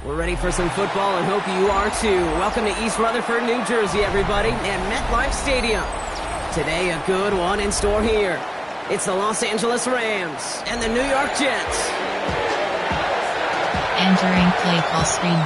We're ready for some football and hope you are too. Welcome to East Rutherford, New Jersey, everybody, and MetLife Stadium. Today, a good one in store here. It's the Los Angeles Rams and the New York Jets. Entering play call screen.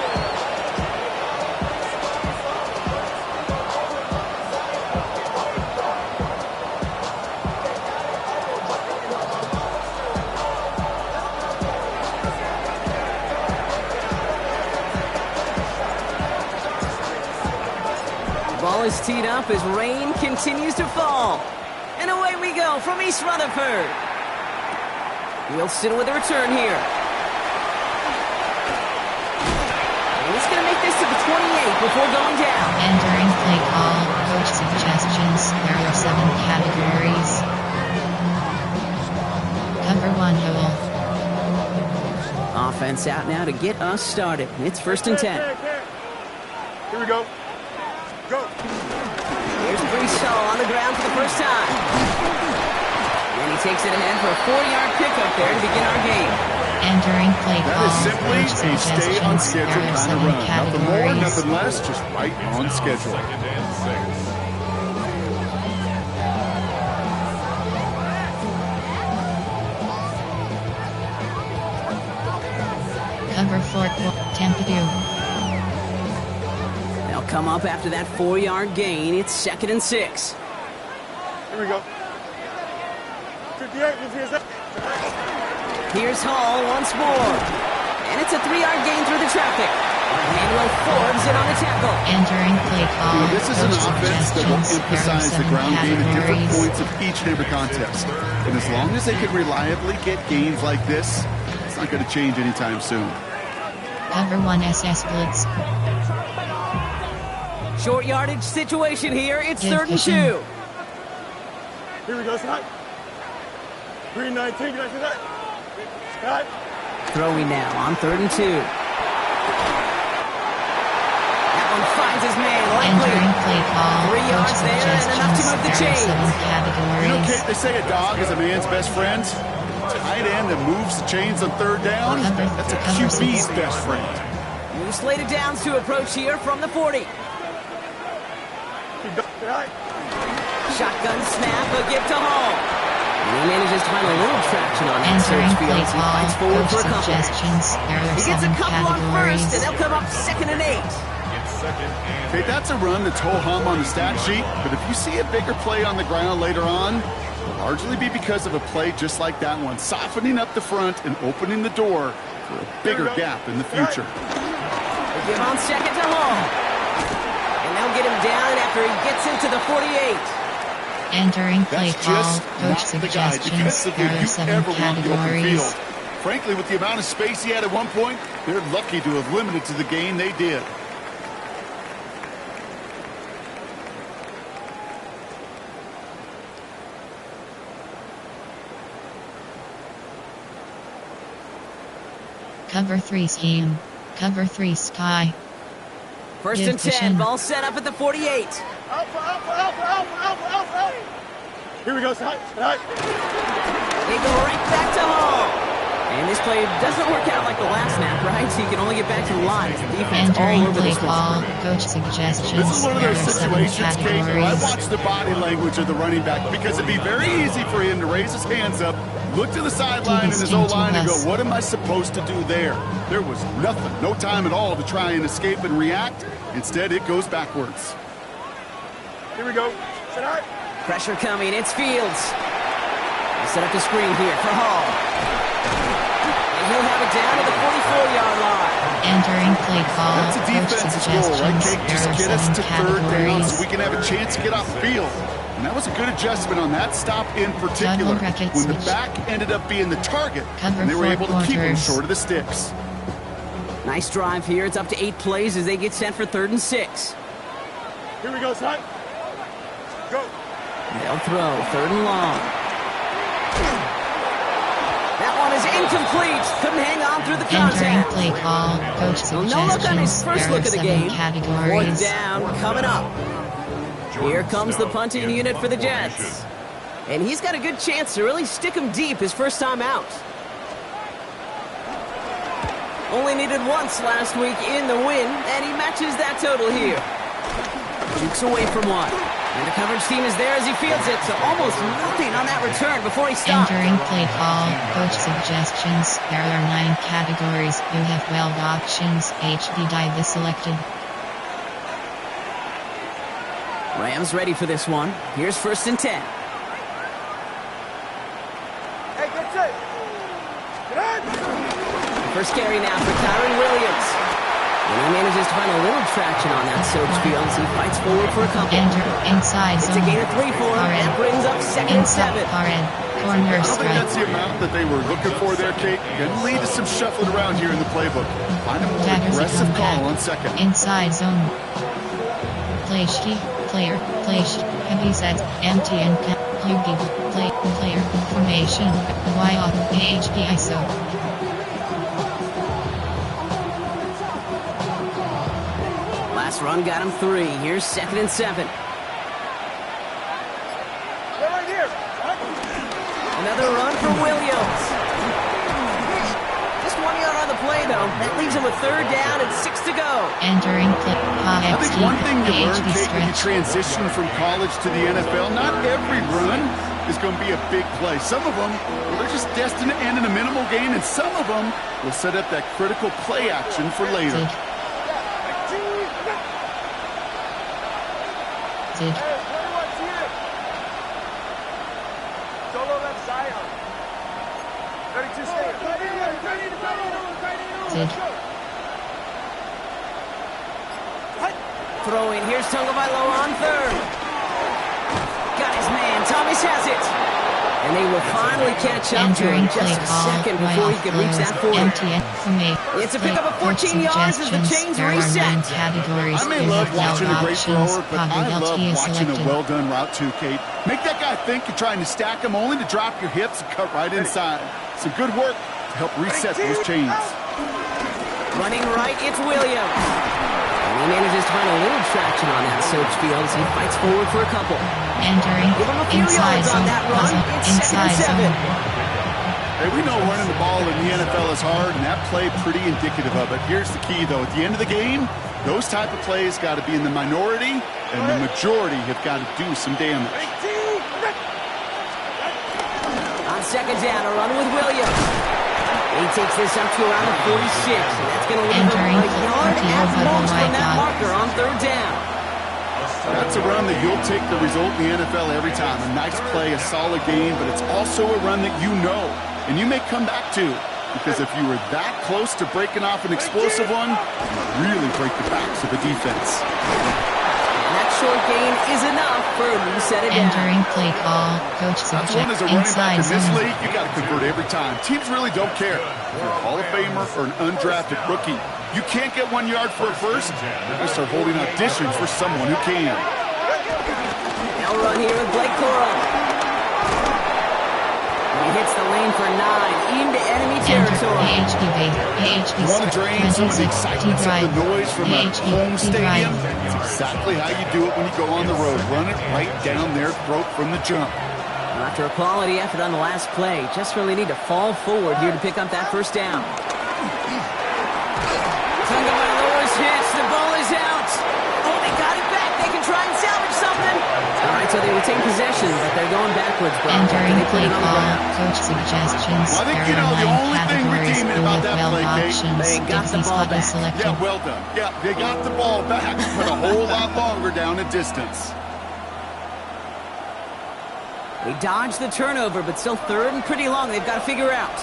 Ball is teed up as rain continues to fall. And away we go from East Rutherford. Wilson with a return here. And he's going to make this to the 28 before going down. Entering play call, coach suggestions. There are 7 categories. Cover 1 hole. Offense out now to get us started. It's 1st and 10. Here we go. Go. Here's Breeshaw on the ground for the first time. And he takes it ahead for a 4-yard pickup there to begin our game. Entering play That call, is simply coach a stay on suggestions. There schedule are kind 7 of run. Nothing more, categories. nothing less, just right on schedule. Cover 4, Tempadu. They'll come up after that 4-yard gain. It's 2nd and 6. Here we go. 58, Here's Hall once more. And it's a 3-yard gain through the traffic. Emmanuel Forbes in on the tackle. Entering play call, This is an coach offense that will suggestions. There are emphasize the 7 ground game at different categories. points of each and every contest. And as long as they can reliably get gains like this, it's not going to change anytime soon. Cover 1 SS Blitz. Short yardage situation here. It's Good 3rd and 2. vision. Here we go, Scott. 319, can I see that? Scott. Throwing now on 3rd and 2. That one finds his man likely. Entering play call, 3 yards coach there and enough to move the suggestions. There are chains. 7 categories. You know, Kate, they say a dog is a man's best friend. Tight end that moves the chains on 3rd down, that's a QB's best friend. New slated downs to approach here from the 40. Shotgun snap, a give to Hall. And he manages to find a little traction on that Entering search play field. He call, fights forward coach for a couple. suggestions. There are He gets a 7 couple on categories. first, and they'll come up 2nd and 8. Okay, that's a run that's ho-hum on the stat sheet, but if you see a bigger play on the ground later on, it'll largely be because of a play just like that one, softening up the front and opening the door for a bigger gap in the future. They give on 2nd to Hall. And they'll get him down after he gets into the 48. Entering play That's call, just coach not the guy suggestions. defensively There are you 7 ever want in the open categories. field. Frankly, with the amount of space he had at one point, they're lucky to have limited to the gain they did. Cover 3 scheme. Cover 3 sky. 1st and 10, ball set up at the 48. Here we go, Scott. They go right back to Hall. And this play doesn't work out like the last snap, right? So you can only get back to the line. The defense all Entering over play this call, one. coach suggestions. This is one of There those are 7 situations, Kate, where I categories. watch the body language of the running back because it'd be very easy for him to raise his hands up, look to the sideline in his O-line and go, what am I supposed to do there? There was nothing, no time at all to try and escape and react. Instead, it goes backwards. Here we go. Pressure coming. It's Fields. They set up the screen here for Hall. And he'll have it down to the 44-yard line. Entering play call, That's a coach defensive goal, right, suggestions. Kate? There Just are get us 7 to 3rd down categories. so we can have a chance to get off the field. And that was a good adjustment on that stop in particular. Juggle bracket When the switch. back ended up being the target, Cover and they were 4 able to keep him quarters. short of the sticks. Nice drive here. It's up to 8 plays as they get set for 3rd and 6. Here we go, son. Go. They'll throw 3rd and long. That one is incomplete. Couldn't hang on through the Entering contact. play call, coach So suggestions. no look on his first There look are of the 7 game. 4th categories. down coming up. Here comes the punting unit for the Jets. And he's got a good chance to really stick him deep his first time out. Only needed once last week in the win, and he matches that total here. Jukes away from one. And the coverage team is there as he fields it, so almost nothing on that return before he stops. Entering play call, coach suggestions. There are 9 categories. You have 12 options. HD dive is selected. Rams ready for this one. Here's 1st and 10. Hey, get set. First carry now for Kyron Williams. And he manages to find a little traction on that Soaps field as he fights forward for a couple. Enter inside It's zone. a gain of 3 for him. That brings up 2nd and 7. Corner I don't think strike. that's the amount that they were looking for there, Kate. Gonna lead to some shuffling around here in the playbook. Find a more Tackers aggressive come call back. on 2nd. Inside zone. Play ski, player, play ski, heavy set, empty and Yugi, play, player, formation, Y-off, HD ISO. Last run got him 3. Here's 2nd and 7. They're right here. Another run for Williams. Just 1 yard on the play, though. That leaves him with 3rd down and 6 to go. Entering play, I think one thing you learn, HD Kate, when you stretch. transition from college to the NFL, not every run is going to be a big play. Some of them, well, they're just destined to end in a minimal gain, and some of them will set up that critical play action for later. Did. Hey, 21's here. Solo left Zion. 32 stay. Did. Throwing. Here's Tagovailoa on 3rd. Got his man. Thomas has it. And they will finally catch up to him Entering play just a call, second before he could reach that 40. MTN for me. It's a pickup of 14 yards as the chains There are 9 reset. categories. I may You love have 12 watching a great options. thrower, but I Copy love LT is watching a selected. well-done route too, Kate. Make that guy think you're trying to stack him only to drop your hips and cut right inside. Some good work to help reset those chains. Running right, it's Williams. And he manages to find a little traction on that Soaps field as he fights forward for a couple. Entering Give him a few inside yards on zone. that run. It's 2nd Inside and 7. zone. Hey, we know running the ball in the NFL is hard, and that play pretty indicative of it. Here's the key, though. At the end of the game, those type of plays got to be in the minority, and the majority have got to do some damage. On 2nd down, a run with Williams. He takes this up to around the 46, and that's going to leave him Entering a yard the at field, most from that God. marker on 3rd down. That's a run that you'll take the result in the NFL every time. A nice play, a solid game, but it's also a run that you know, and you may come back to, because if you were that close to breaking off an explosive one, you really break the backs of the defense. And that short gain is enough for a new set of down. Entering play call. Coach That's one as subject a running back inside in this zone. league, you got to convert every time. Teams really don't care. If you're a Hall of Famer or an undrafted rookie, you can't get 1 yard for a first, they're going to start holding auditions for someone who can. Now run here with Blake Corum. And he hits the lane for 9 into enemy territory. PhD base. PhD You want to drain some of the excitement, some of the noise from a home stadium? drive. It's exactly how you do it when you go on the road. Run it right down their throat from the jump. After a quality effort on the last play, just really need to fall forward here to pick up that 1st down. Tagovailoa's hits. The ball is out. Oh, they got it back. They can try and salvage something. All right, so they retain possession, but they're going backwards, bro. Entering They put play it on the call. ground. Coach suggestions. Well, I think, There you know, are the 9 only thing categories. redeeming You about have that 12 play, Kate, options. they got the Dixie's ball spot is back. selected. Yeah, well done. Yeah, they got the ball back, but a whole lot longer down a distance. They dodged the turnover, but still 3rd and pretty long. They've got to figure out.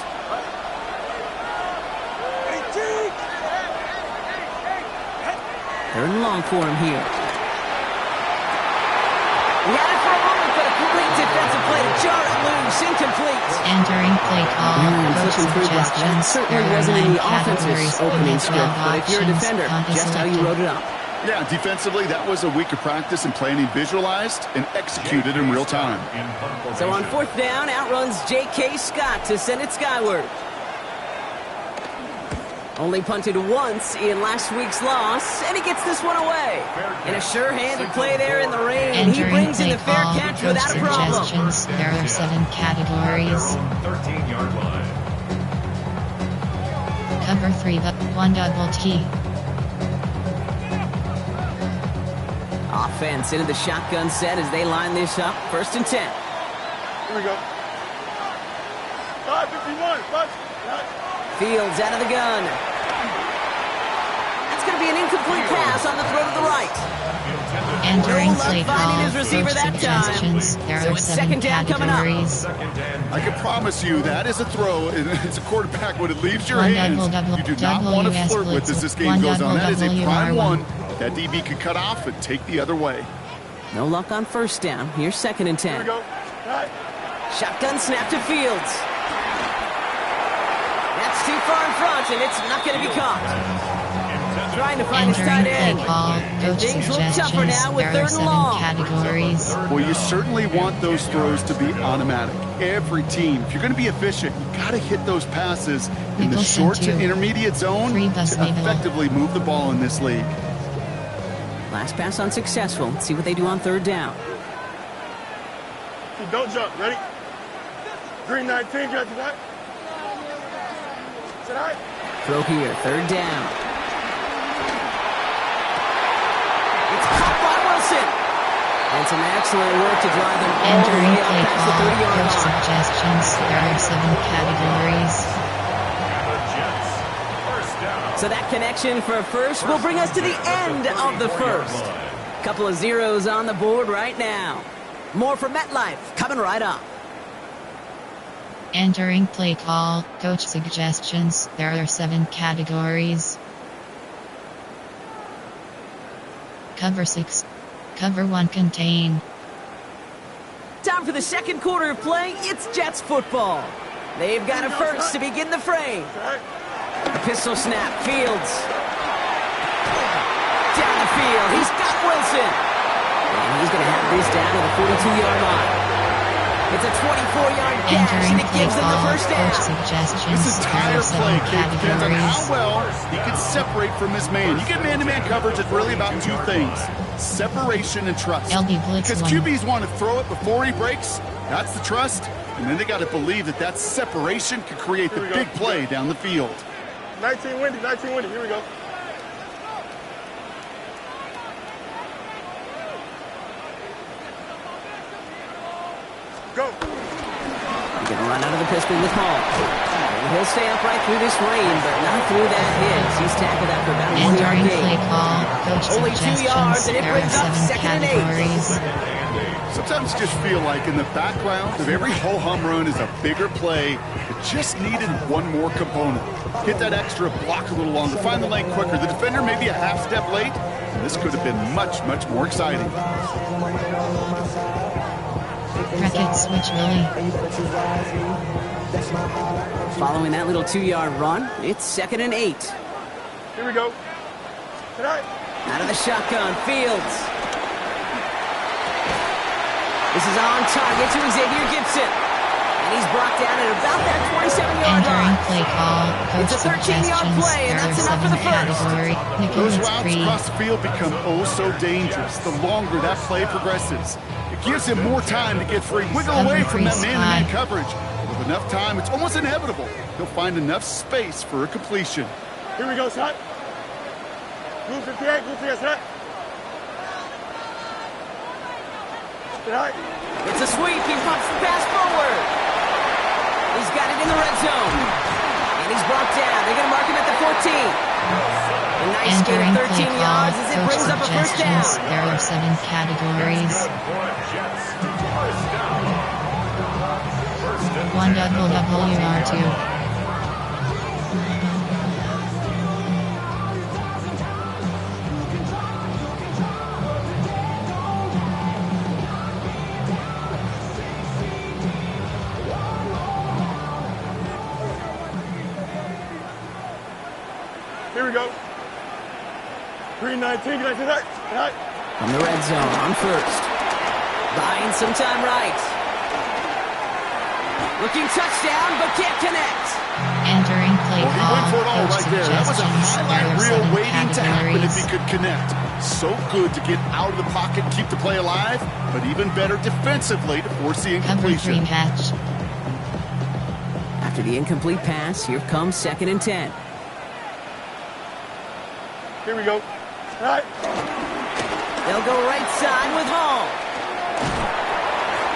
3rd and long for him here. He had it for a moment, but a complete defensive play to jar it loose. Incomplete. Entering play call. Coach Flipping through, Brock. That suggestions. certainly There are wasn't 9 in the categories. offense's You opening have 12 script, but if you're a options. defender, Count is just how you selected. wrote it up. Yeah, defensively, that was a week of practice and planning visualized and executed in real time. So on 4th down, outruns J.K. Scott to send it skyward. Only punted once in last week's loss, and he gets this one away. And a sure-handed play there in the rain. He Entering brings in play the fair call. catch Coach without a problem. suggestions. There are 7 categories. 13-yard line. Cover 3. One double T. Offense into the shotgun set as they line this up. 1st and 10. Here we go. 5:51. Fields out of the gun. That's going to be an incomplete pass on the throw to the right. Entering No luck play finding call, his receiver coach that time. suggestions. There So are it's 7 second down coming up. categories. I can promise you that is a throw, and it's a quarterback when it leaves your One hands. double You do not want to WS flirt with blitz. as this game One goes on. That is a double prime WR1. one. That DB could cut off and take the other way. No luck on 1st down. Here's 2nd and 10. Here we go. Right. Shotgun snap to Fields. That's too far in front, and it's not going to be caught. Trying to find his tight Entering end. play call, And coach things look tougher suggestions. now with There are 3rd and 7 long. categories. Well, you certainly want those throws to be automatic. Every team, if you're going to be efficient, you got to hit those passes in the Nicholson short to two. intermediate zone Free to bus available. effectively move the ball in this league. Last pass unsuccessful. Let's see what they do on 3rd down. Hey, don't jump. Ready? Green 19. Got to that. Sit high. Throw here. 3rd down. It's caught by Wilson. And some excellent work to drive them all the Entering way out play past the call, 30-yard coach line. suggestions. There are 7 categories. So that connection for a first will bring us to the end of the first. Couple of zeros on the board right now. More for MetLife coming right up. Entering play call, coach suggestions. There are 7 categories. Cover 6. Cover 1 contain. Time for the second quarter of play. It's Jets football. They've got a first to begin the frame. Right. A pistol snap. Fields. Down the field. He's got Wilson. And he's going to have this down to the 42-yard line. It's a 24-yard dash, and Entering it play gives them the call, first down. coach suggestions. This There entire are 7 play depends on categories. how well he can separate from his man. You get man-to-man coverage, it's really about 2 things: separation and trust. LB blitz Because 1. QBs want to throw it before he breaks. That's the trust. And then they got to believe that that separation could create the Here we go. big play down the field. 19 windy. 19 windy. Here we go. Go. He's going to run out of the pistol with Hall. And he'll stay upright through this rain, but not through that hit. He's tackled after about a 1-yard Entering play gain. call, coach Only 2 yards, suggestions. and it There are brings up 7 2nd and 8. categories. Sometimes you just feel like in the background of every ho-hum run is a bigger play. It just needed one more component. Hit that extra block a little longer, find the lane quicker. The defender maybe a half step late, and this could have been much, much more exciting. Bracket switch Willie. Following that little 2-yard run, it's 2nd and 8. Here we go. Tonight. Out of the shotgun, Fields. This is on target to Xavier Gibson. And he's brought down at about that 27-yard Entering line. play call, coach It's a 13-yard suggestions. play, and There are that's enough 7 for the first. category. Those Nicholas routes Free. across the field become oh so dangerous the longer that play progresses. It gives him more time to get free, wiggle away from that man-to-man coverage. With enough time, it's almost inevitable. He'll find enough space for a completion. Here we go, son. Blue 58. Blue 58. Set. Tonight. It's a sweep. He pumps the pass forward. He's got it in the red zone. And he's brought down. They're going to mark him at the 14. A nice gain Entering of play 13 call, yards as it coach brings up a first down. suggestions. There are 7 categories. One double WR2. Here we go. Green 19. 19. Tonight. From the red zone on first. Buying some time right. Looking touchdown, but can't connect. Entering play Well, he call, went for it all coach right there. That was a suggestions. There highlight are reel 7 waiting to happen if categories. he could connect. So good to get out of the pocket and keep the play alive, but even better defensively to force the Cover 3 incompletion. match. After the incomplete pass, here comes 2nd and 10. Here we go. All right. They'll go right side with Hall.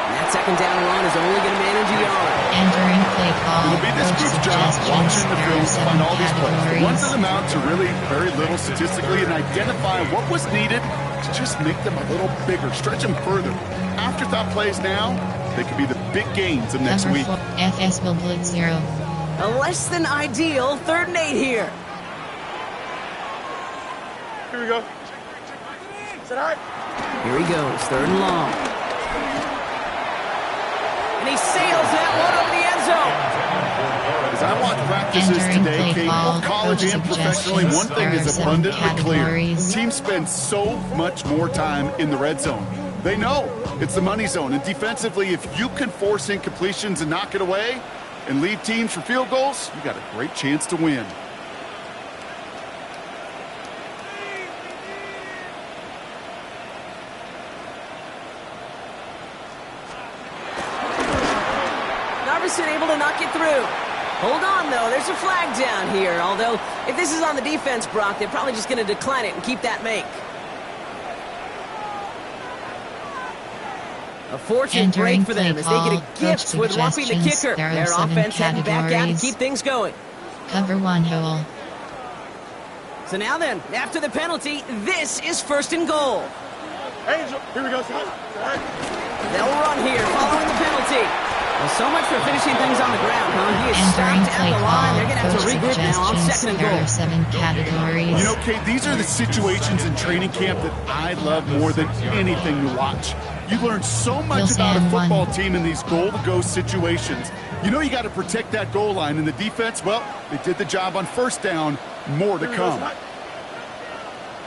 And that second down run is only going to manage a yard. Entering play call. It'll be this group's job watching the film to find all these plays. The ones that amount to really very little statistically and identify what was needed to just make them a little bigger, stretch them further. Afterthought plays now, they could be the big gains of next week. FS will blitz 0. A less than ideal 3rd and 8 here. Here we go. Sit high. Here he goes, 3rd and long. And he sails that one over the end zone. As I watch practices today, Kate, both college and professionally, one thing is abundantly clear. Teams spend so much more time in the red zone. They know it's the money zone. And defensively, if you can force incompletions and knock it away and leave teams for field goals, you got a great chance to win. Able to knock it through. Hold on, though. There's a flag down here. Although, if this is on the defense, Brock, they're probably just going to decline it and keep that make. A fortune break for them as they get a gift with roughing the kicker. Their offense heading back out and keep things going. Cover 1 hole. So now then, after the penalty, this is 1st and goal. Angel, here we go. They'll run here following the penalty. Well, so much for finishing things on the ground, huh? He is stopped at the line. They're going to have to regroup now on 2nd and goal. There are 7 categories. You know, Kate, these are the situations in training camp that I love more than anything to watch. You learn so much about a football team in these goal-to-go situations. You know you got to protect that goal line, and the defense, well, they did the job on 1st down. More to come.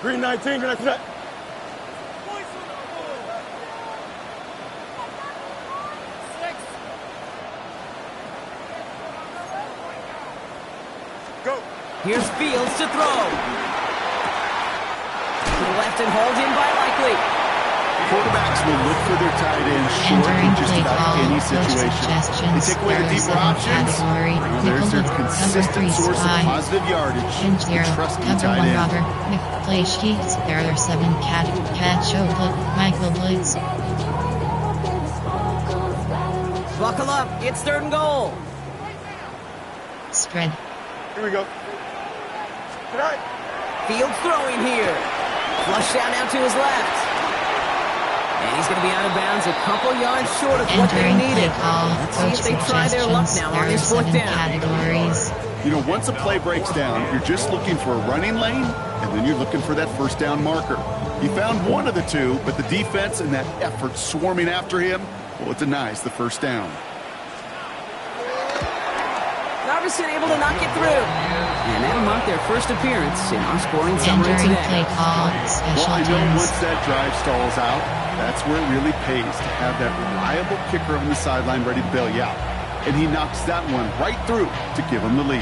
Green 19, green 19. Here's Fields to throw. To the left and hauled in by Likely. Quarterbacks will look for their tight end short in just about any situation. They take away the deeper options. There's their consistent source of positive yardage. The trusty tight end. Play sheets. There are 7 catch over Michael Blitz. Buckle up. It's 3rd and goal. Spread. Here we go. Fields throwing here. Flush down now to his left. And he's going to be out of bounds a couple yards short of what they needed. Let's see if they try their luck now on this 4th down. Categories. You know, once a play breaks down, you're just looking for a running lane, and then you're looking for that 1st down marker. He found one of the two, but the defense and that effort swarming after him, well, it denies the 1st down. Narveson able to knock it through. And that'll mark their first appearance in our scoring summary Entering today. play call, special Well, I know teams. once that drive stalls out, that's where it really pays to have that reliable kicker on the sideline ready to bail you out. And he knocks that one right through to give him the lead.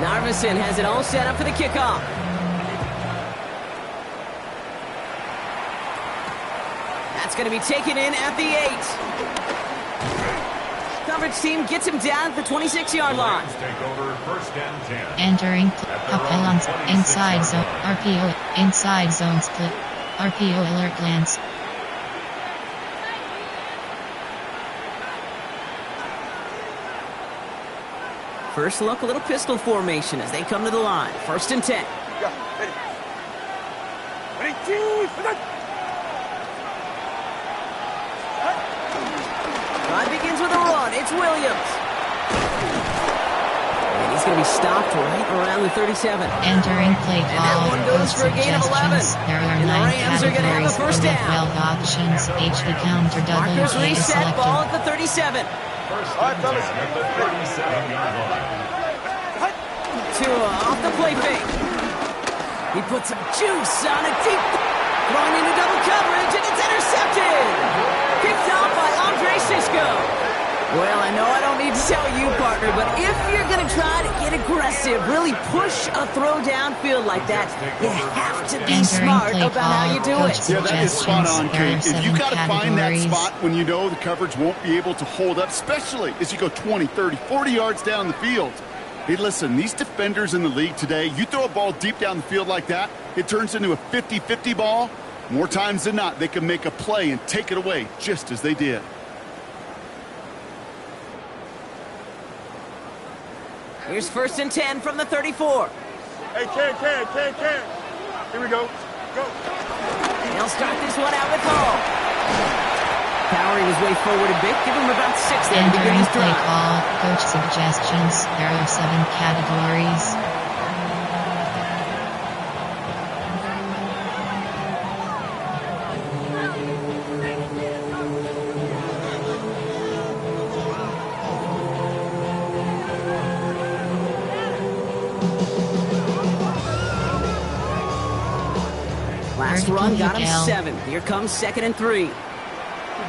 Narveson has it all set up for the kickoff. That's going to be taken in at the 8. Coverage team gets him down at the 26-yard line. Take over 1st and 10. Entering pylons, inside zone, RPO, inside zone split, RPO alert lands. First look, a little pistol formation as they come to the line. 1st and 10. Drive begins with a run. It's Williams. And he's going to be stopped right around the 37. Entering play And call, that one goes for a gain of 11. There are And the 9 Rams are going to have a categories first with down. 12 options. HD counter double Markers K reset, ball selected. at the 37. 1st and 10 at the 37-yard line. Tua off the play fake. He puts some juice on a deep. Throwing into double coverage, and it's intercepted. Picked off by Andre Sisco. Well, I know I don't need to tell you, partner, but if you're going to try to get aggressive, really push a throw downfield like that, you have to be smart about how you do it. Yeah, that is spot on, Kate. If you got to find that spot when you know the coverage won't be able to hold up, especially as you go 20, 30, 40 yards down the field. Hey, listen, these defenders in the league today, you throw a ball deep down the field like that, it turns into a 50-50 ball. More times than not, they can make a play and take it away just as they did. Here's 1st and 10 from the 34. Hey, Ken. Here we go. Go. He'll start this one out with Hall. Powering his way forward a bit. Give him about 6 there to begin his play drive. call, coach suggestions. There are 7 categories. Last run got him 7. Here comes 2nd and 3.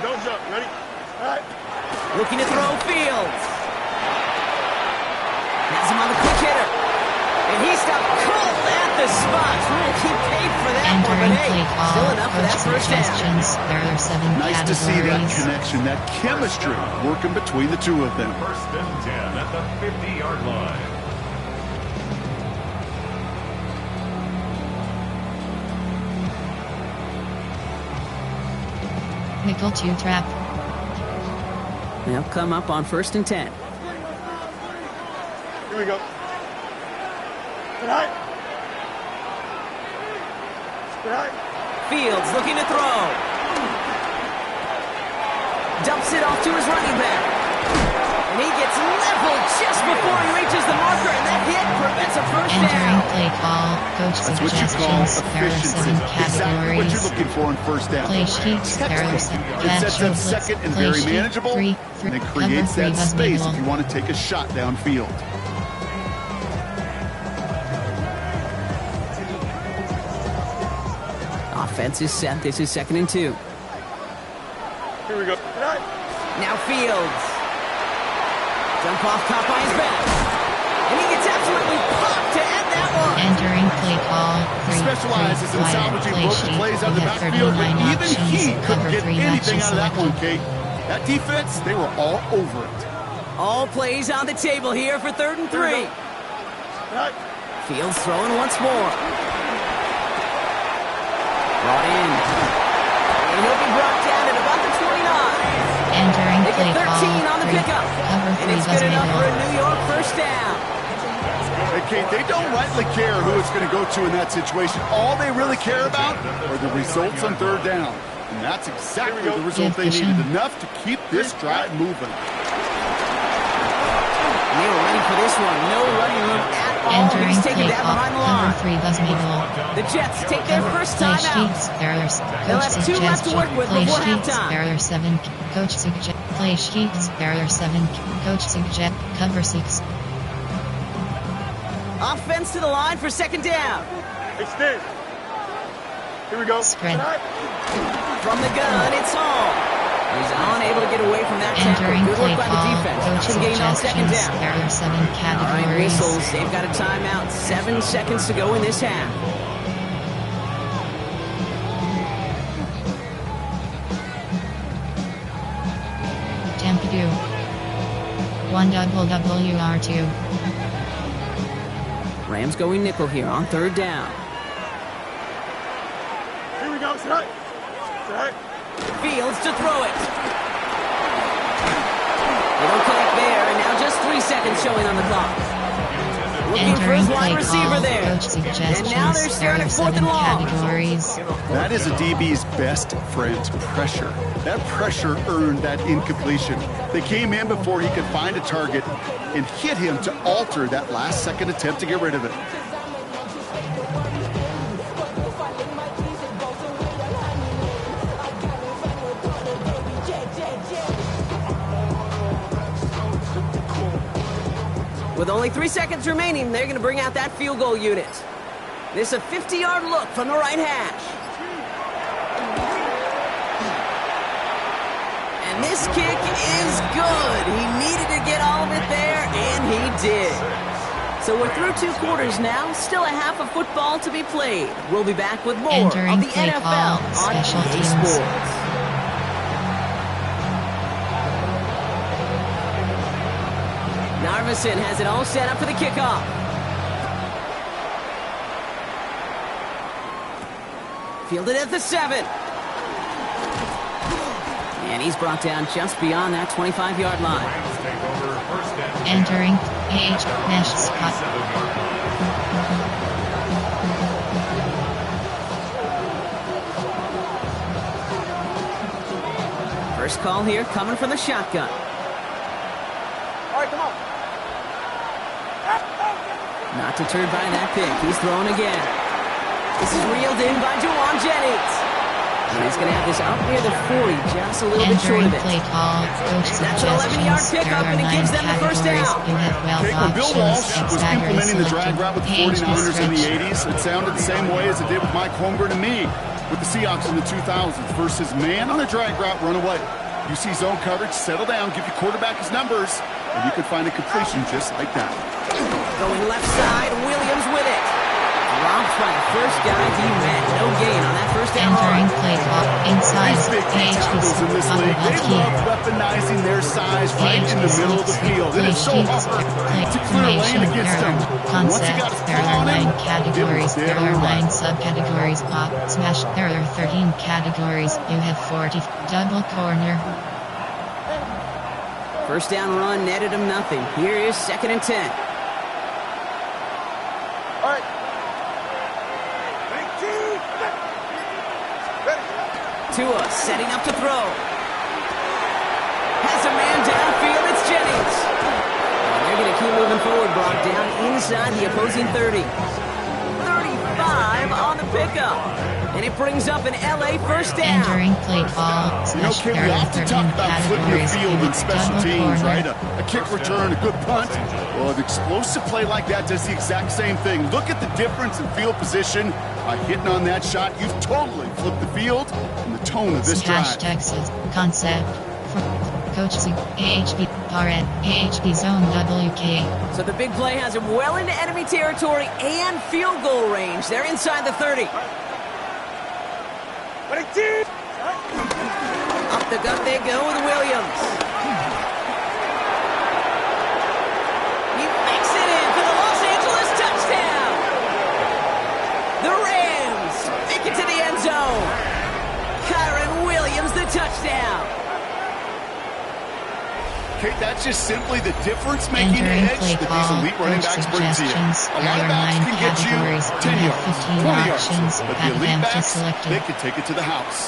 Don't jump. Ready? All right. Looking to throw Fields. Has him on the quick hitter. And he stopped cold at the spot. He paid for that one, but hey, still enough for that first down. There are 7 Nice categories. to see that connection, that chemistry working between the two of them. 1st and 10 at the 50-yard line. Nickel 2 trap. They'll come up on 1st and 10. Here we go. Tonight. Fields looking to throw. Dumps it off to his running back. And he gets leveled just before he reaches the marker, and that hit prevents a first Entering down. play call, coach That's what you call suggestions. There are efficiency. 7 Exactly what you're categories. looking for in first down. Play sheets. There are 7 It sets up second and very manageable, and it creates that space if you want to take a shot downfield. Offense is set. This is 2nd and 2. Here we go. Tonight. Now Fields. Jump off, caught by his back. And he gets absolutely popped to end that one. Entering play call. Specializes in salvaging broken plays out of the backfield, but even he couldn't get anything out of that one, Kate. That defense, they were all over it. All plays on the table here for 3rd and 3. Tonight. Fields throwing once more. Brought in. And he'll be brought down at about the 29. Entering They play get 13 call. on the pickup. Cover And 3 it's good enough for a middle. New York first down. Hey, Kate, they don't rightly care who it's going to go to in that situation. All they really care about are the results on 3rd down. And that's exactly the result they needed. Enough to keep this drive moving. And they were ready for this one. No running room at all. Entering He's taking play that call. behind the Cover line. 3 middle. The Jets take their first Play time out. sheets. There are They'll coach have 2 left to work with Play before sheets. halftime. There are 7 coach suggest. Play sheets. There are 7 coach suggest. Cover 6. Offense to the line for 2nd down. Extend. Here we go. Spread. Tonight. From the gun, it's Hall. He's unable to get away from that tackle. Entering Good play work by the call. defense. Coach Some gain on 2nd suggestions. down. There are 7 All right, categories. whistles. They've got a timeout. 7 seconds to go in this half. Tempadu. 1 WR2. Rams going nickel here on 3rd down. Here we go. Tonight. Fields to throw it. They don't connect there, and now just 3 seconds showing on the clock. Looking for his Entering wide play receiver call. there. Coach suggestions. And now they're There staring are at 4th 7 and long. categories. That is a DB's best friend, pressure. That pressure earned that incompletion. They came in before he could find a target and hit him to alter that last-second attempt to get rid of it. With only 3 seconds remaining, they're going to bring out that field goal unit. This is a 50-yard look from the right hash. And this kick is good. did. So we're through 2 quarters now. Still a half of football to be played. We'll be back with more Entering of the play NFL call, on special EA teams. Sports. Narveson has it all set up for the kickoff. Fielded at the 7. And he's brought down just beyond that 25-yard line. Rams take over first and Entering H. Mesh Scott. 7-yard line. First call here coming from the shotgun. All right, come on. Not deterred by that pick. He's throwing again. This is reeled in by Juwan Jennings. And he's going to have this up near the 40, just a little bit short Entering of it. play call, coach That's an 11-yard suggestions. pickup, There are and it 9 gives them the first categories. down. You have 12 Okay, when Bill options. Walsh was Stagger implementing the drag selected. route with the Page 49ers in the description. 80s, it sounded the same way as it did with Mike Holmgren and me with the Seahawks in the 2000s versus man on a drag route, run away. You see zone coverage, settle down, give your quarterback his numbers, and you can find a completion just like that. Going left side, Williams with it. Dropped by the first guy he met. No gain on that first down Entering run. play call, inside These big PHP tackles in this league, they love weaponizing their size right in the middle of the field. It is so hard to clear a lane against them. And once you got his There paw are on him, 9 categories. give There him are a run. 9 subcategories. Pop, smash. There are 13 categories. You have 40. Double corner. First down run netted him nothing. Here is 2nd and 10. All right. 19. Ready. Tua setting up to throw. Has a man downfield. It's Jennings. And they're going to keep moving forward. Brought down inside the opposing 30. 35 on the pickup. And it brings up an LA first down. Entering play call, You know, slash. Kate, There we are often 13 talk about flipping the categories. field You in have special double teams, corner. right? A kick return, a good punt. Well, an explosive play like that does the exact same thing. Look at the difference in field position. By hitting on that shot, you've totally flipped the field and the tone of this drive. Texas concept for coaches AHB Barrett AHB Zone WK. So the big play has him well into enemy territory and field goal range. They're inside the 30. 19. Up the gut they go with Williams. He makes it in for the Los Angeles touchdown. The Rams make it to the end zone. Kyron Williams, the touchdown. Kate, that's just simply the difference-making Entering edge play that these call, elite running coach backs bring to you. suggestions. A There lot of are backs 9 can get you categories. 10 You yards, have 15 20 options. yards, but the Have elite them to backs, selected. they can take it to the house.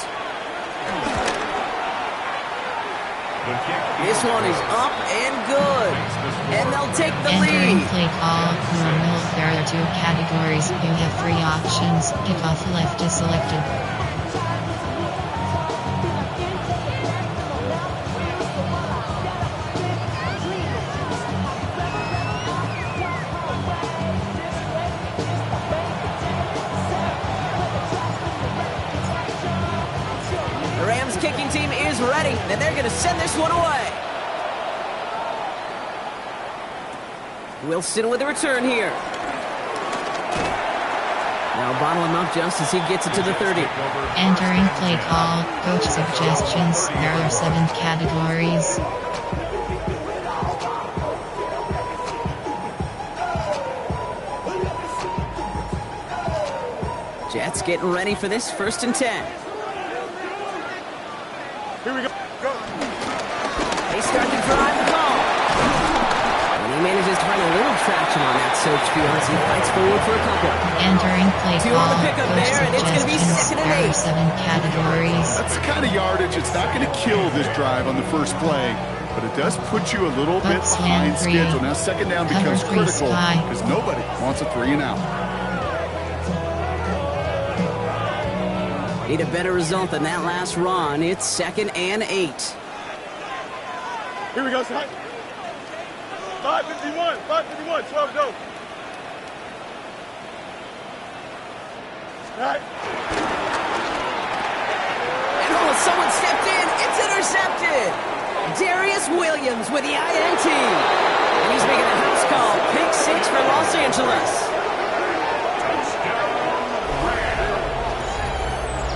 The kick This one is up and good. And they'll take the Entering lead. play call, normal. There are 2 categories. You have 3 options. Kickoff left is selected. The Rams kicking team is ready, and they're going to send this one away. Wilson with the return here. Now bottle him up just as he gets it to the 30. Entering play call, coach suggestions. There are 7 categories. Jets getting ready for this 1st and 10. Here we go. Go. They start to drive the ball. And he manages to find a little traction on that soaked field as he fights forward for a couple. Entering play 2 on call, the pickup coach there, and it's gonna be suggestions. 2nd and There 8. are 7 categories. That's the kind of yardage it's not going to kill this drive on the first play, but it does put you a little bit Bucks behind win 3. schedule. Now second down Cover becomes 3 critical spy. because nobody wants a 3 and out. Need a better result than that last run. It's 2nd and 8. Here we go, son. 551. 551. 12 go. All right. And oh, someone stepped in. It's intercepted. Darius Williams with the INT. And he's making a house call. Pick 6 for Los Angeles.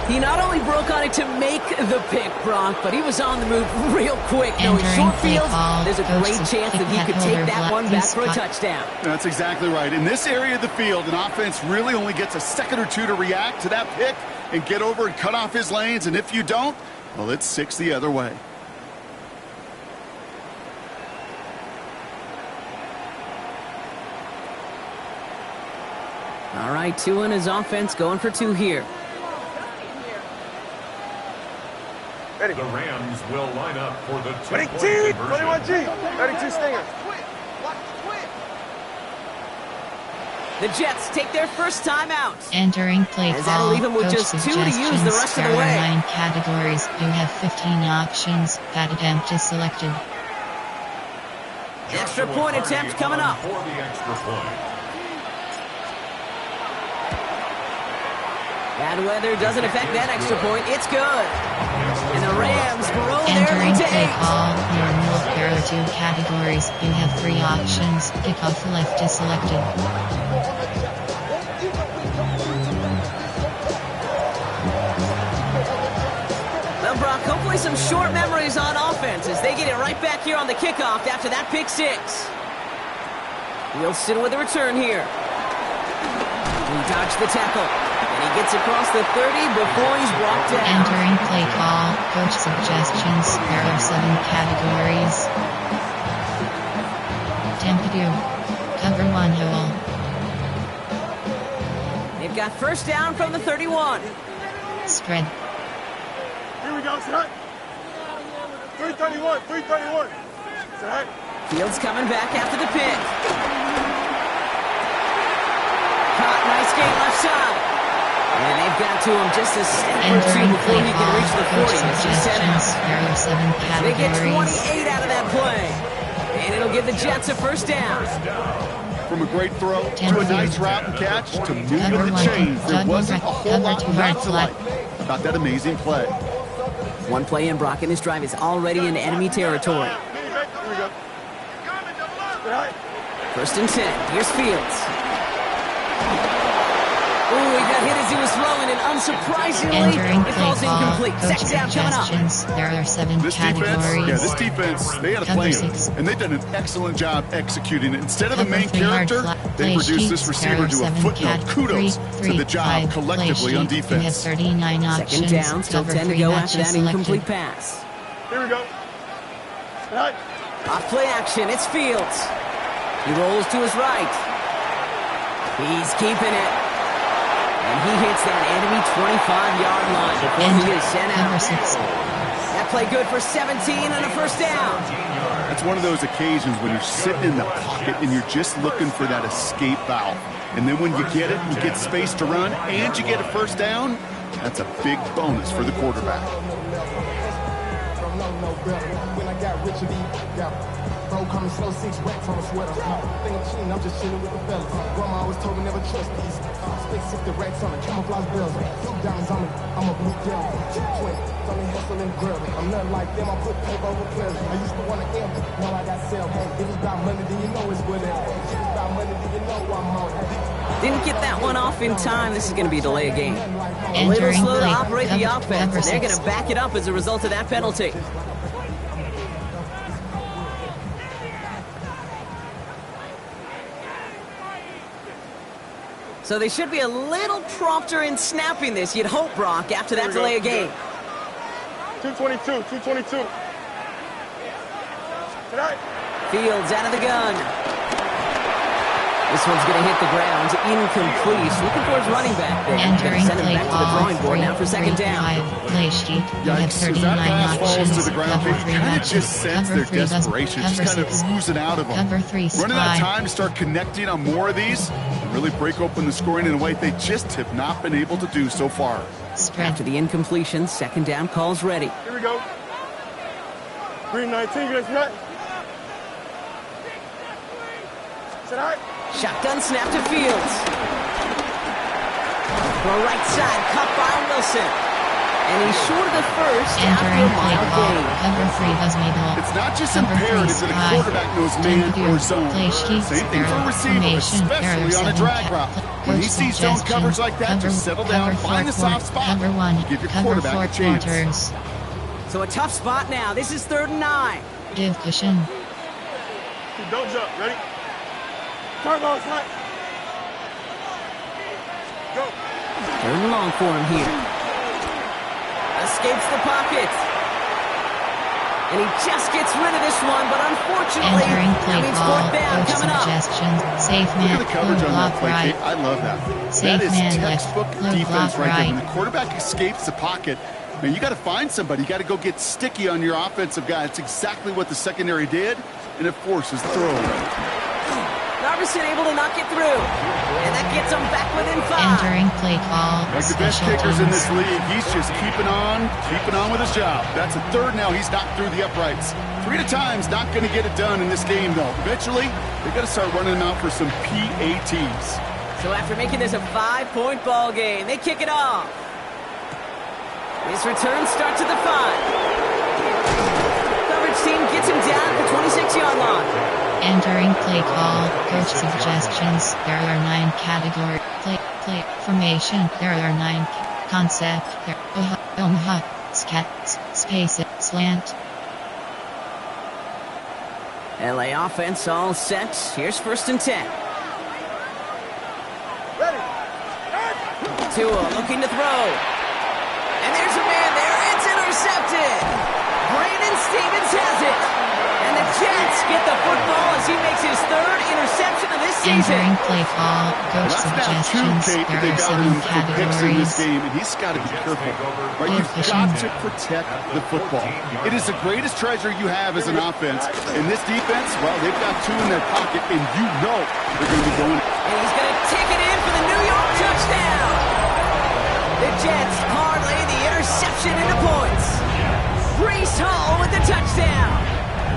He not only broke on it to make the pick, Brock, but he was on the move real quick. Knowing short field, there's a great chance that he could take that one back for a touchdown. That's exactly right. In this area of the field, an offense really only gets a second or two to react to that pick and get over and cut off his lanes. And if you don't, well, it's 6 the other way. All right, 2 in his offense, going for 2 here. The Rams will line up for the 2-point 21G, 32 Stinger. The Jets take their first time out. Entering play As that'll call, leave him with coach just 2 to use the rest of the there way. are 9 categories. You have 15 options. That attempt is selected. Extra point attempt coming up. For the extra point. Bad weather doesn't affect that extra point. It's good. And the Rams grow their Entering lead to play 8. call, there are 2 categories. You have 3 options. Kickoff left is selected. Well, Brock, hopefully some short memories on offense as they get it right back here on the kickoff after that pick 6. Wilson with a return here. He dodged the tackle. And he gets across the 30 before he's brought down. Entering play call, coach suggestions. There are 7 categories. Tempo 2. Cover 1 hole. They've got first down from the 31. Spread. Here we go, set. 331, 331. Set. Fields coming back after the pick. Caught, nice gain left side. And they've got to him just a step or 2 before he can reach the 40 as he's set out. There are 7 They get categories. 28 out of that play. And it'll give the Jets a first down. From a great throw to a nice route and catch to moving Cover the 1, chains, there wasn't a whole cover lot 2 not hard to flat. like about that amazing play. One play in, Brock, and this drive is already into enemy territory. Here we go. Set. First and 10. Here's Fields. Ooh, he got hit as he was throwing, and unsurprisingly, Entering it play falls call, incomplete. coach Second down coming up. suggestions. There are 7 This categories. defense, they had a Cover plan, 6. and they've done an excellent job executing it. Instead of a Cover main 3 hard character, flat. they Play produced this sheets. receiver There are to a 7 footnote. Kudos to the job 5 collectively on play sheet. defense. You have 39 options. Second down, still Cover 10 to 3 go matches after that selected. incomplete pass. Here we go. Set. Off play action, it's Fields. He rolls to his right. He's keeping it. And he hits that enemy 25-yard line before he is sent Cover out. 6. That play good for 17 and a first down. That's one of those occasions when you're sitting in the pocket and you're just looking for that escape valve. And then when you get it, you get space to run, and you get a first down, that's a big bonus for the quarterback. When I got rich and bro coming slow, 6 racks on a sweater. Think I'm cheating, I'm just chilling with the fellas. Grandma always told me never trust these. Space 60 racks on a camouflage bells. 2 diamonds on me, I'm a blue devil. 220, tell me hustle and grub. I'm nothing like them, I put paper over pleasure. I used to want to M, now I got sell. If it's about money, then you know it's what it is. If it's about money, then you know I'm on. Didn't get that one off in time. This is going to be a delay of game. A little Entering slow to play. operate the offense. Cover They're going 6. to back it up as a result of that penalty. So they should be a little prompter in snapping this, you'd hope, Brock, after that delay of game. 222, 222. Set. Fields out of the gun. This one's going to hit the ground. Incomplete. He's looking for his running back there. Entering Send him play back to the call. drawing board now for second 3, down. 5 play sheet. You have Yikes, as 39 that pass falls options. to the ground, Cover you 3 kind of matches. just sense Cover their 3 does. desperation just Cover kind of 6. oozing out of them. Cover 3 Running out of spy. time to start connecting on more of these and really break open the scoring in a way they just have not been able to do so far. Spread. After the incompletion, second down calls ready. Here we go. Green 19, you guys set. Set. Shotgun snap to Fields. The right side, cut by Wilson. And he's short of the first after Entering a play mile call. gain. Cover 3 was middle. It's not just Cover imperative three that a sky. quarterback knows man or zone. Play sheet, Same thing for a receiver, formation, especially on a drag route. When he sees zone coverage like that, just settle down, find the soft spot, Cover 1, give your cover quarterback 4 a chance. quarters. So a tough spot now. This is 3rd and 9. Give cushion. Don't jump. Ready? Turn on side. Go. 3rd and long for him here. Escapes the pocket. And he just gets rid of this one, but unfortunately, Entering that play means call. 4th down Coach coming up. suggestions. Safe Look man. at the coverage Blue on that block play, right. Kate. I love that. Safe That is man left. textbook Blue defense block right there. right. When the quarterback escapes the pocket, man, you got to find somebody. You got to go get sticky on your offensive guy. It's exactly what the secondary did, and it forces the throwaway. Narvison able to knock it through. And that gets him back within 5. Entering play call. Like the best Special kickers in teams. this league, he's just keeping on with his job. That's a 3rd now. He's knocked through the uprights. 3 at a time's not going to get it done in this game, though. Eventually, they got to start running him out for some PATs. So after making this a 5-point ball game, they kick it off. His return starts at the 5. Coverage team gets him down at the 26-yard line. Entering play call. Coach suggestions. There are 9 category. Play formation. There are 9 concept. There. Scat. Space. Slant. LA offense all set. Here's 1st and 10. Tua looking to throw. And there's a man there. It's intercepted. Brandon Stevens has it. And the Jets get the football as he makes his 3rd interception of this season. Entering play call. Coach That's now 2, suggestions. Kate, that There they are got 7 him for picks in this categories. game, and he's got to be careful. Right? You've got to protect the football. It is the greatest treasure you have as an offense. In this defense, well, they've got 2 in their pocket, and you know they're going to be going. And he's going to take it in for the New York touchdown. The Jets parlay the interception into points. Brees Hall with the touchdown.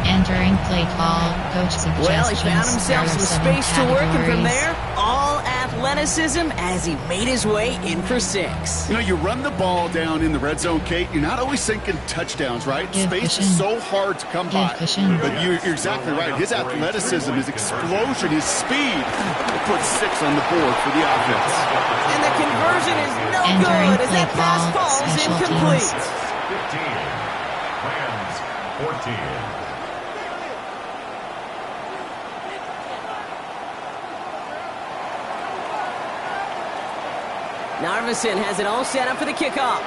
Entering play call. Coach suggestions. Well, he found himself There are some 7 space to work, and from categories. there, all athleticism as he made his way in for 6. You know, you run the ball down in the red zone, Kate, you're not always thinking touchdowns, right? Give Space cushion. is so hard to come by. Cushion. But you're exactly right. His athleticism, his explosion, his speed will put 6 on the board for the offense. And the conversion is no Entering good as play that pass call. falls Special incomplete. teams. 15. Rams 14. Narvison has it all set up for the kickoff.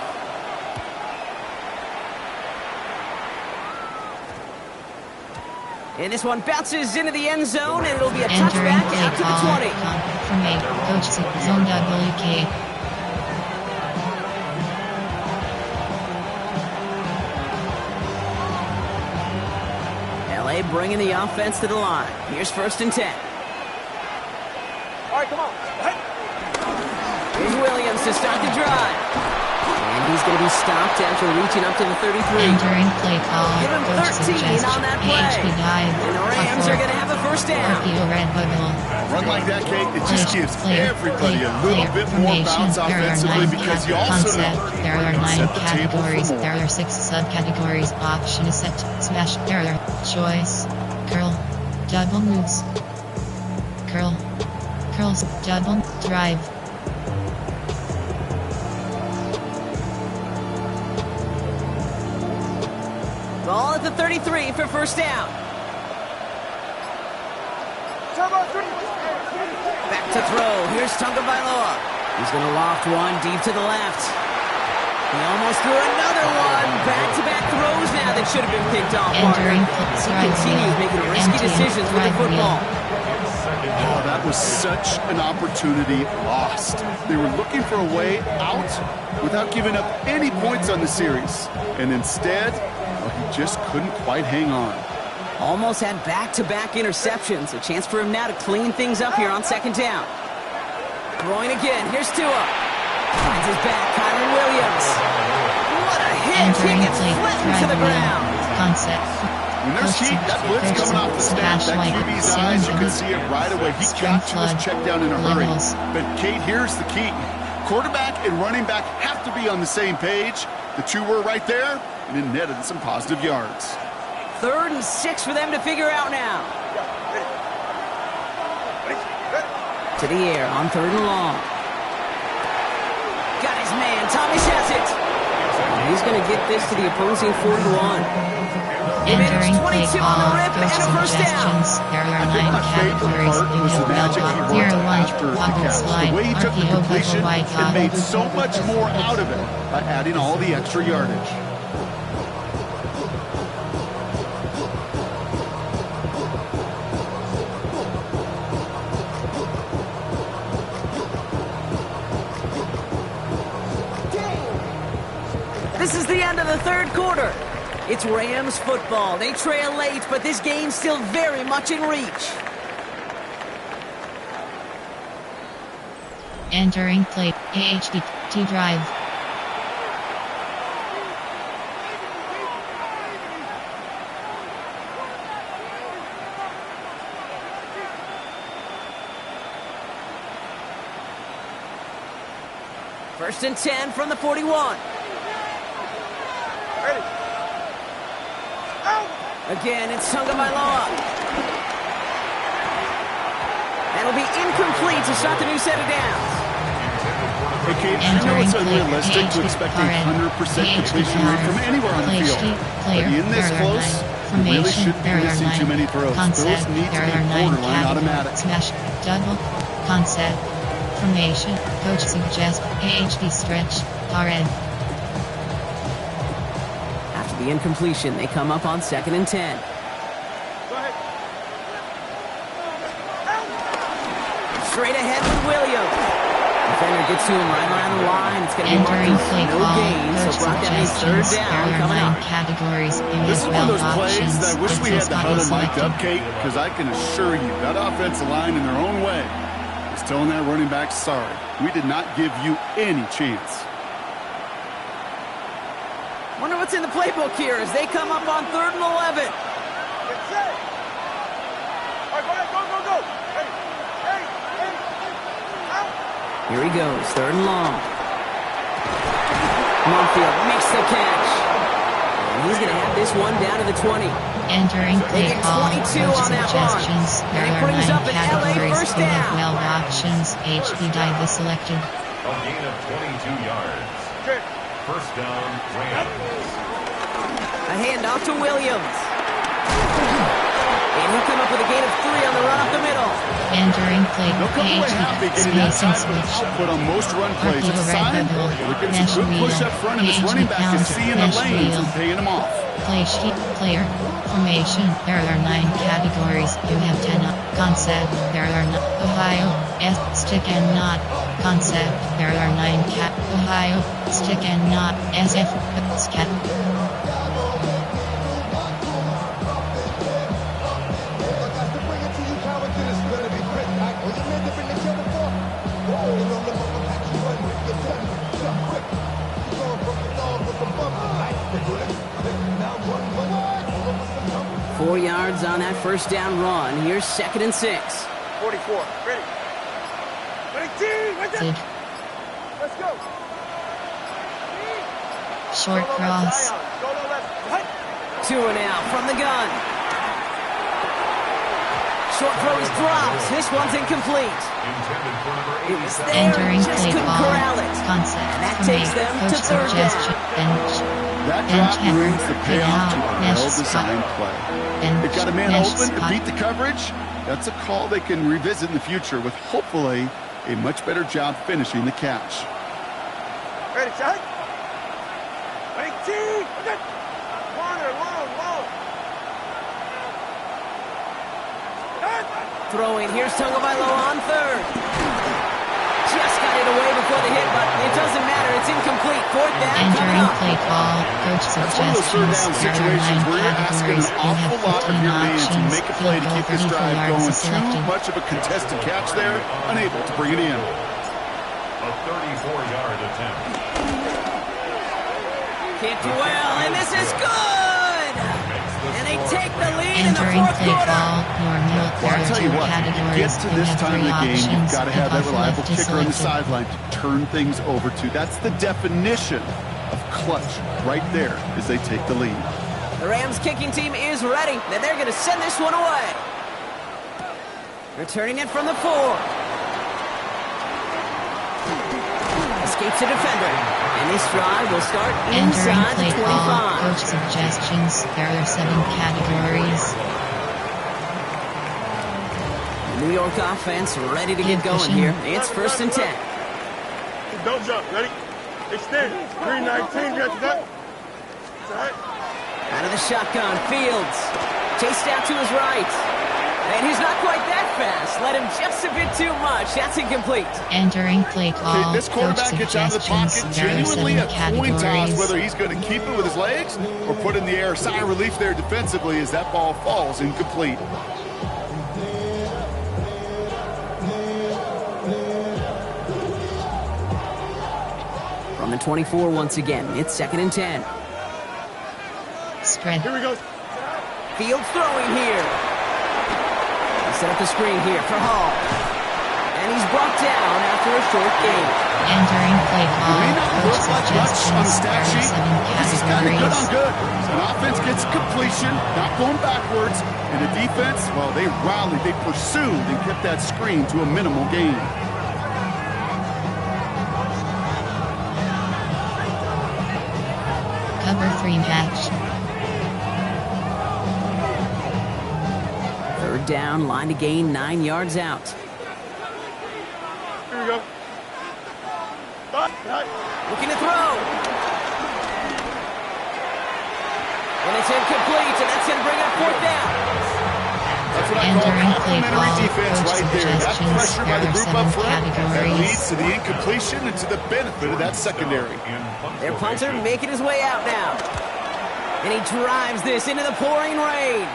And this one bounces into the end zone, and it'll be a Entering touchback play out to the call. 20. Confirmate. Coach zone WK. LA bringing the offense to the line. Here's 1st and 10. All right, come on. Hey. Here's Williams to start the drive. And he's going to be stopped after reaching up to the 33. Entering play call. Give him Coach 13 on that play. HP dive. And the Rams are going to have a 1st down. RPO red bubble. Run like that, Kate, it just gives Player, everybody a player, little bit more formation. bounce There are offensively 9 because you also know concept. There are you 9 set the table for categories. more. There are 6 subcategories. Option is set. Smash. There are choice. Curl. Double moves. Curl. Curls. Double. Drive. Ball at the 33 for 1st down. Back to throw. Here's Tagovailoa. He's going to loft one deep to the left. He almost threw another one. Back-to-back throws now that should have been picked off. Entering He continues making risky decisions with the football. Oh, that was such an opportunity lost. They were looking for a way out without giving up any points on the series. And instead, well, he just couldn't quite hang on. Almost had back-to-back interceptions. A chance for him now to clean things up here on 2nd down. Throwing again. Here's Tua. Finds his back. Kyron Williams. What a hit. He Entering gets play. flattened to the ground. Concept. When there's heat, that blitz coming off the snap, that QB's eyes, you can see it right away. He got to his check down in a hurry. But Kate, here's the key. Quarterback and running back have to be on the same page. The two were right there, and it netted some positive yards. 3rd and 6 for them to figure out now. To the air on 3rd and long. Got his man. Thomas has it. He's going to get this to the opposing 41. Entering play call, coach suggestions. There are 9 categories. You have bell, tier 1, bubble slide, the way he took the completion and made RPO, so much more out of it by adding all the extra yardage. This is the end of the 3rd quarter. It's Rams football. They trail late, but this game's still very much in reach. Entering play, AHD, T-Drive. First and 10 from the 41. Again, it's Tagovailoa. That'll be incomplete to start the new set of downs. Hey, Kate, I know it's unrealistic to expect a 100% completion rate from anywhere on the field. But in this close, you really shouldn't be missing too many throws. Those need to be borderline automatic. Smash, double, concept, formation, coach suggests, AHD stretch, red. The incompletion, they come up on 2nd and 10. Straight ahead with Williams. Defender gets to him right around the line. It's going to be marked as no gain, so brought down a 3rd down coming up. Categories. This is one of those plays that I wish we had the huddle mic'd up, Kate, because I can assure you that offensive line in their own way is telling that running back, sorry, we did not give you any chance. Wonder what's in the playbook here as they come up on 3rd and 11. Get set. All right, go. Hey. Out. Here he goes, 3rd and long. Monfield makes the catch. And he's going to have this one down to the 20. Entering play call, coach And suggestions. There it are brings 9 up an LA categories. first You have down. 12 options. HB die is selected. A gain of 22 yards. Good. First down, Rams. A handoff to Williams. And he'll come up with a gain of 3 on the run up the middle. Entering play, They'll come away happy AHD, getting that spacing type of switch. output on most run plays. It's a RPO sign red bubble, we're getting mesh some good push wheel, up front, and this running back is seeing the lanes and paying them off. Play sheet, player, formation. There are 9 categories. You have 10 concept. There are Ohio, stick and knot. Concept. There are 9 Ohio, stick and knot. SF, scat. Four yards on that first down run. Here's 2nd and 6. 44. Ready. Right there. Let's go. Short cross. Go to the left. 2 and out from the gun. Short throw is dropped. This one's incomplete. Intended for number It was 87. there, Entering just play couldn't ball. corral it. Concept. And that takes them to coach 3rd suggestion. down. Bench. That Bench drop hammer. brings the Get payoff to out. a Mesh well-designed spot. play. Bench. They've got a man Mesh open to spot. beat the coverage. That's a call they can revisit in the future with hopefully a much better job finishing the catch. Ready, shot. Ready, team. Corner, long. Throwing. Here's Tagovailoa on 3rd. Just got it away before the hit, but it doesn't matter. It's incomplete. 4th down coming Entering up. play call, coach That's one of those third suggestions. down There are 9 situations where you're asking categories. an You have awful lot of 15 your man to options. make a play to Field keep goal this 34 drive yards going. is selected. Too much of a contested catch there, unable to bring it in. A 34-yard attempt. Can't do well, and this is good! And they take the lead in the Entering 4th play quarter. ball, your middle Well, I'll tell you what, if you categories. get to You this have time 3 of the game, you've options. got to have that Off reliable left is kicker on the selected. sideline to turn things over to. That's the definition of clutch right there as they take the lead. The Rams kicking team is ready, and they're going to send this one away. Returning it from the 4. Escapes a defender. And this drive will start inside the 25. Coach suggestions. There are 7 categories. The New York offense ready to get going here. It's 1st and 10. Don't jump. Ready? Extend. 319. Got that? All right. Out of the shotgun, Fields. Chased out to his right. And he's not quite that fast. Let him just a bit too much. That's incomplete. Entering play call. Okay, this quarterback gets out of the pocket genuinely a coin toss whether he's going to keep it with his legs or put in the air. Sigh of relief there defensively as that ball falls incomplete. From the 24 once again, it's 2nd and 10. Spread. Here we go. Fields throwing here. He set up the screen here for Hall. And he's brought down after a short gain. Entering play It call. may not look Coach like much on the suggestions. stat There are sheet, 7 but this is kind of good on categories. good. An offense gets completion, not going backwards, and the defense, well, they rallied, they pursued, and kept that screen to a minimal gain. Cover 3 match. 3rd down, line to gain 9 yards out. Here we go. Looking to throw. And it's incomplete, and that's going to bring up 4th down. That's what I call complimentary defense right there. That pressure by the group up front, that leads to the incompletion and to the benefit of that secondary. Their punter making his way out now. And he drives this into the pouring rain.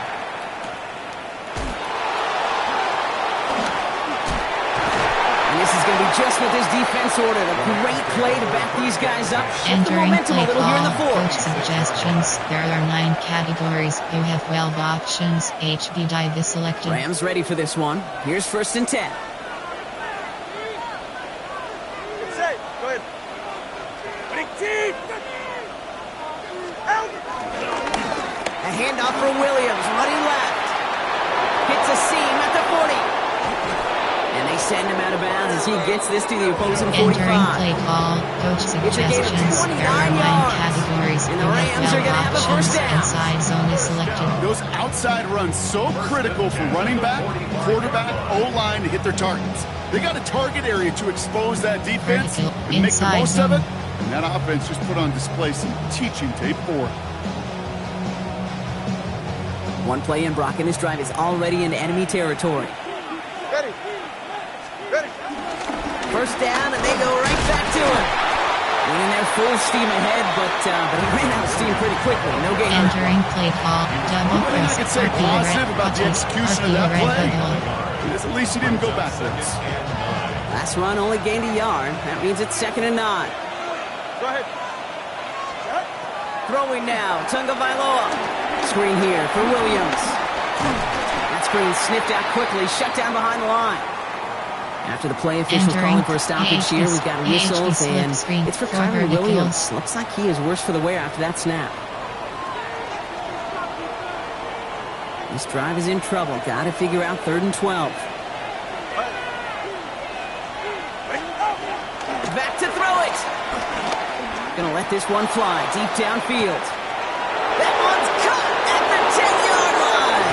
And this is going to be just what this defense ordered. A great play to back these guys up. Shift the Entering momentum a play little here in the call. 4th. Coach suggestions. There are 9 categories. You have 12 options. HB dive is selected. Rams ready for this one. Here's 1st and 10. Say, go ahead. Ready, team. Out. A handoff for Williams, running left. Hits a seam at the 40. And they send him out of bounds as he gets this to the opposing 45. Entering play call. Coach It's a gain of suggestions. 29 There are 9 yards. categories. And the You Rams have are gonna 12 have a options. first down. Inside zone is selected. Those outside runs so critical for running back, quarterback, O-line to hit their targets. They got a target area to expose that defense Vertical, and make the inside most of it. zone. And that offense just put on display some teaching tape for it. One play in, Brock, and this drive is already into enemy territory. Ready. Ready. 1st down, and they go right back to it. And they're full steam ahead, but he ran out of steam pretty quickly. No gain. Entering play call. Double One thing I press. could say positive about the execution of that play is at least he didn't go backwards. Last run only gained a yard. That means it's 2nd and 9. Go ahead. Throwing now, Tunga Vailoa. Screen here for Williams. That screen sniffed out quickly, shut down behind the line. After the play officials calling for a stoppage here, we've got whistles, and it's for Kyler Williams. Looks like he is worse for the wear after that snap. This drive is in trouble. Got to figure out 3rd and 12. Back to throw it. Gonna let this one fly deep downfield. That one's caught at the 10-yard line.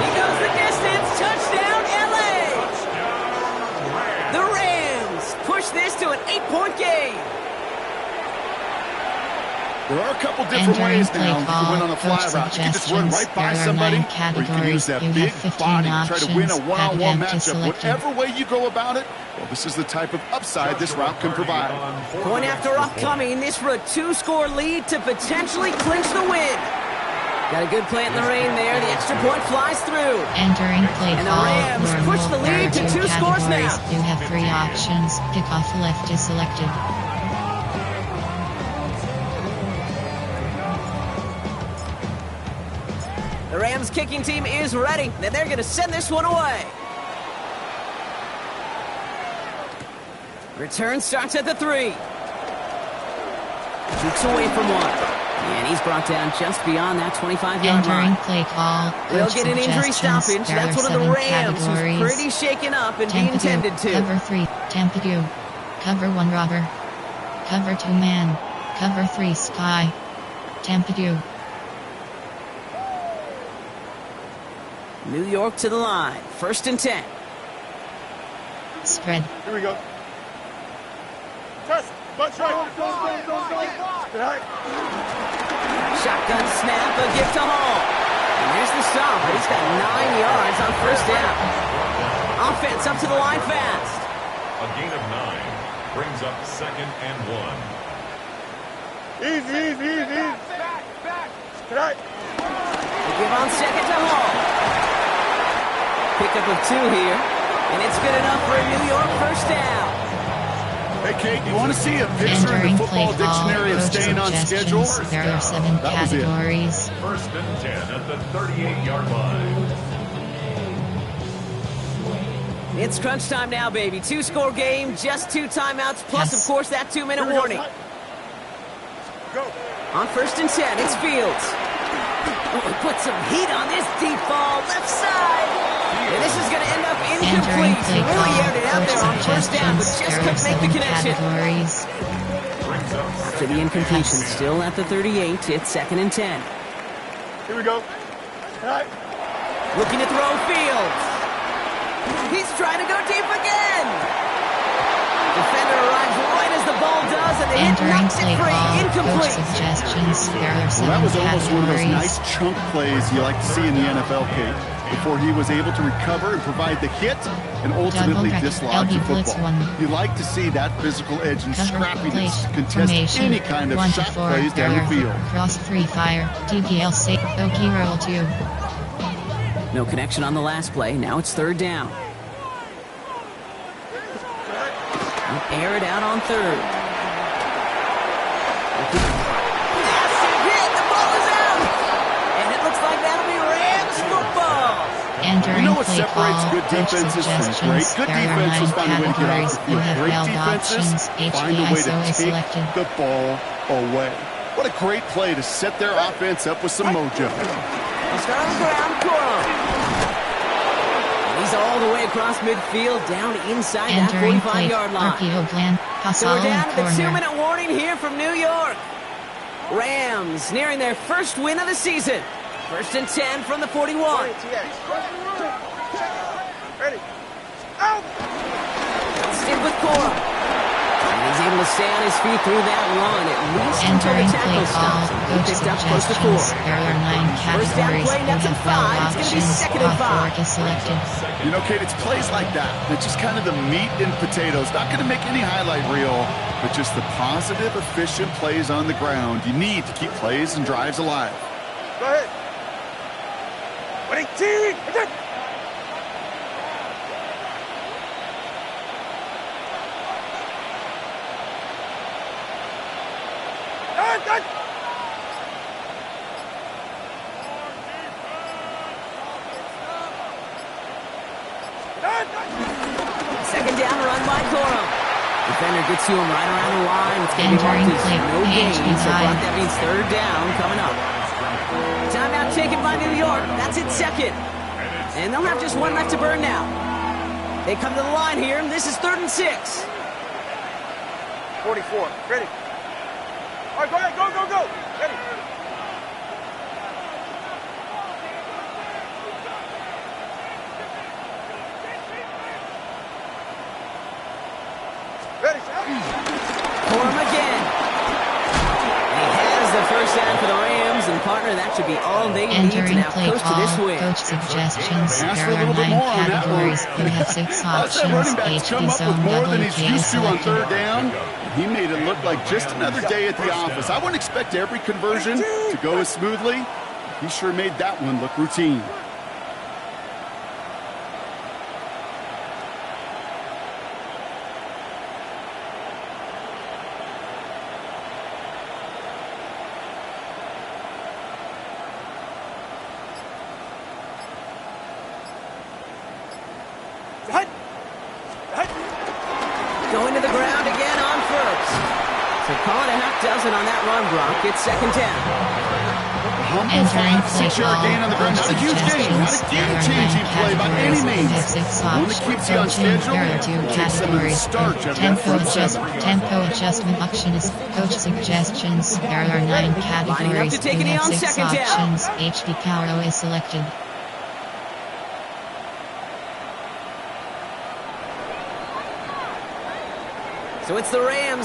He goes the distance. Touchdown, LA. The Rams push this to an 8-point game. There are a couple different ways now you can win on a fly route. You can just run right by somebody, or you can use that big body to try to win a one-on-one matchup. Whatever way you go about it, well, this is the type of upside this route can provide. Point after upcoming, this for a 2-score lead to potentially clinch the win. Got a good play in the rain there. The extra point flies through. Entering play And the call. Rams push the lead to 2 scores now. You have 3 options. Kickoff left is selected. The Rams kicking team is ready, and they're going to send this one away. Return starts at the 3. Jukes away from one. And he's brought down just beyond that 25-yard line. Entering play call. We'll Coach get an injury suggestions. stoppage. There That's are one of the 7 Rams who's categories. pretty shaken up and being Tampa tended to. Cover 3. Tampa 2. Cover 1 rubber. Cover 2 man. Cover 3 sky. Tampa 2. New York to the line. 1st and 10. Spread. Here we go. Test. Butt right. Good height. Shotgun snap, a gift to Hall. And there's the stop, but he's got 9 yards on 1st down. Offense up to the line fast. A gain of 9 brings up 2nd and 1. Easy. Good height. They give on 2nd to Hall. Pickup of 2 here, and it's good enough for a New York 1st down. Hey, Kate, you want to see a picture Entering in the play football call. dictionary of Coach staying on schedule? suggestions. There are 7 That was it. categories. 1st and 10 at the 38-yard line. It's crunch time now, baby. 2-score game, just 2 timeouts, plus, Yes. of course, that 2-minute Here we go. warning. Go. On 1st and 10, it's Fields. Oh, he put some heat on this deep ball, left side. And this is going to end up Entering incomplete. play He really aired call. it out Coach there on 1st down, but suggestions. just There are couldn't make the 7 connection. categories. Brings up After the incompletion, still at the 38, it's 2nd and 10. Here we go. Good height. Looking to throw Fields. He's trying to go deep again. Defender arrives right as the ball does, and the hit Entering knocks play it free. call. Coach Incomplete. suggestions. There are 7 Well, that was almost one of those categories. nice chunk plays you like to see in the NFL, Kate, before he was able to recover and provide the hit and ultimately Double dislodge the LB blitz football. 1. You like to see that physical edge and Cover play. scrappiness contest Formation. any kind of 1 to shot 4. plays down the field. Cross 3 fire. TPL safe. OK roll 2. No connection on the last play. Now it's 3rd down. Air it out on 3rd. Massive hit. The ball is out. And it looks like that'll be Rams football. Entering You know what play separates call. good Coach defenses from suggestions. great? Good There are defenses 9 find a way to get off categories. the You field. have Great held defenses options. find a way HEISO to is take selected. the ball away. What a great play to set their offense up with some mojo. I'll start on the ground. Corum. He's all the way across midfield, down inside that Entering play. 45-yard line. Archeo Glenn. So we're Pascal down to the corner. 2-minute warning here from New York. Rams nearing their first win of the season. 1st and 10 from the 41. Ready. Out. Stick with Corum. And he's able to stay on his feet through that run, at least until Entering the play tackle call. stops. He Coach picked up close to 4. suggestions. There are 9 First down categories. play, You that's a have held 5. It's going to be options. 2nd and 5. Off is selected. You know, Kate, it's plays like that. It's just kind of the meat and potatoes. Not going to make any highlight reel, but just the positive, efficient plays on the ground. You need to keep plays and drives alive. Go ahead. 118. Attack. Done. Second down, run by Corum. Defender gets to him right around the line. It's going to be Entering marked as play. no gain, so PHP that means 3rd down coming up. Timeout taken by New York. That's it, 2nd. And they'll have just 1 left to burn now. They come to the line here, and this is 3rd and 6. 44. Ready. All right, go ahead. Go. Ready. Ready, set. Corum again. He has the 1st down for the Rams, and partner, that should be all they need to Entering now play coast to this call. win. Coach suggestions. Ask There for a are little bit 9 more on that categories. one. You have 6 How's that options. running back come up with HB more than zone he's WK used to on selected. 3rd down? He made it look like just another day at the office. I wouldn't expect every conversion to go as smoothly. He sure made that one look routine. Hut. Going to the ground again on 1st. So call it a half dozen on that run block. It's second down. Entering 6-yard gain on the ground. Not a huge gain. Not a game-changing play by any means. One that keeps you on schedule. There are two Takes some of the categories. starch out of that front seven. Tempo adjustment options. Coach suggestions. There are 9 categories. to take it You have on 6 second down. options. HP Caro is selected. So it's the Rams